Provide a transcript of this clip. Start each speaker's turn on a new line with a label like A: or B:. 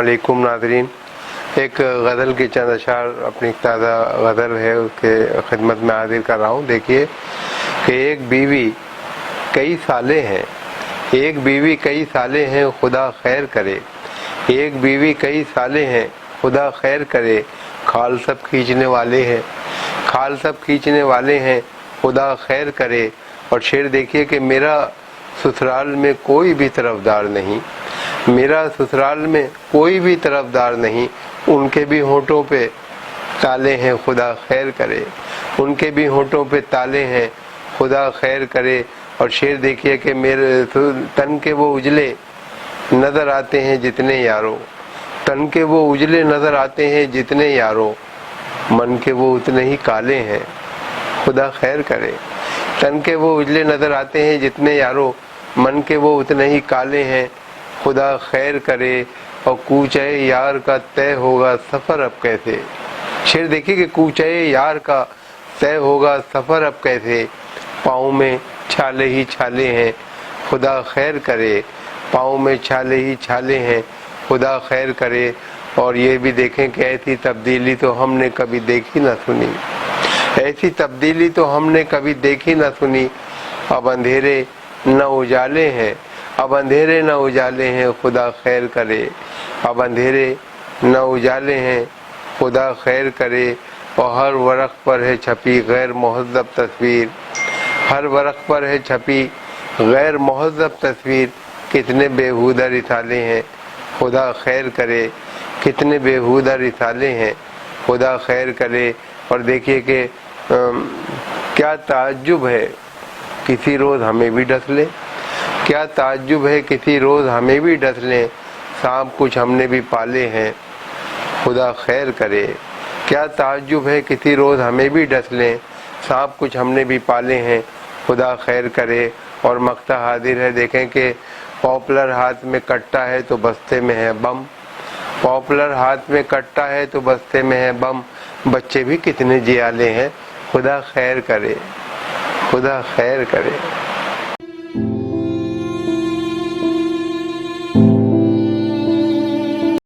A: अस्सलामुअलैकुम नाज़रीन। एक गज़ल की चंद अशार अपनी ताज़ा गज़ल है उसके खिदमत में हाजिर कर रहा हूँ। देखिए कि एक बीवी कई साले हैं, एक बीवी कई साले हैं, खुदा खैर करे। एक बीवी कई साले हैं, खुदा खैर करे। खाल सब खींचने वाले हैं, खाल सब खींचने वाले हैं, खुदा खैर करे। और शेर देखिए कि मेरा ससुराल में कोई भी तरफदार नहीं, मेरा ससुराल में कोई भी तरफदार नहीं। उनके भी होठों पे ताले हैं, खुदा खैर करे। उनके भी होठों पे ताले हैं, खुदा खैर करे। और शेर देखिए कि मेरे तन के वो उजले नज़र आते हैं जितने यारों, तन के वो उजले नज़र आते हैं जितने यारों, मन के वो उतने ही काले हैं, खुदा खैर करे। तन के वो उजले नज़र आते हैं जितने यारों, मन के वो उतने ही काले हैं, खुदा खैर करे। और कूचे यार का तय होगा सफ़र अब कैसे। शेर देखिए कि कूचे यार का तय होगा सफ़र अब कैसे। पाँव में छाले ही छाले हैं, खुदा खैर करे। पाँव में छाले ही छाले हैं, खुदा खैर करे। और ये भी देखें कि ऐसी तब्दीली तो हमने कभी देखी ना सुनी, ऐसी तब्दीली तो हमने कभी देखी ना सुनी। अब अंधेरे न उजाले हैं, अब अंधेरे न उजाले हैं, खुदा खैर करे। अब अंधेरे न उजाले हैं, खुदा खैर करे। और हर वरक़ पर है छपी गैर मुहज़्ज़ब तस्वीर, हर वरक़ पर है छपी गैर मुहज़्ज़ब तस्वीर। कितने बेहूदा रिसाले हैं, खुदा खैर करे। कितने बेहूदा रिसाले हैं, खुदा खैर करे। और देखिए कि क्या ताज्जुब है किसी रोज़ हमें भी डस ले, क्या ताज्जुब है किसी रोज़ हमें भी डस लें। सांप कुछ हमने भी पाले हैं, खुदा खैर करे। क्या ताज्जुब है किसी रोज़ हमें भी डस लें, सांप कुछ हमने भी पाले हैं, खुदा खैर करे। और मक्ता हाजिर है, देखें कि पॉपुलर हाथ में कट्टा है तो बस्ते में है बम, पॉपुलर हाथ में कट्टा है तो बस्ते में है बम। बच्चे भी कितने जियाले हैं, खुदा खैर करे, खुदा खैर करे।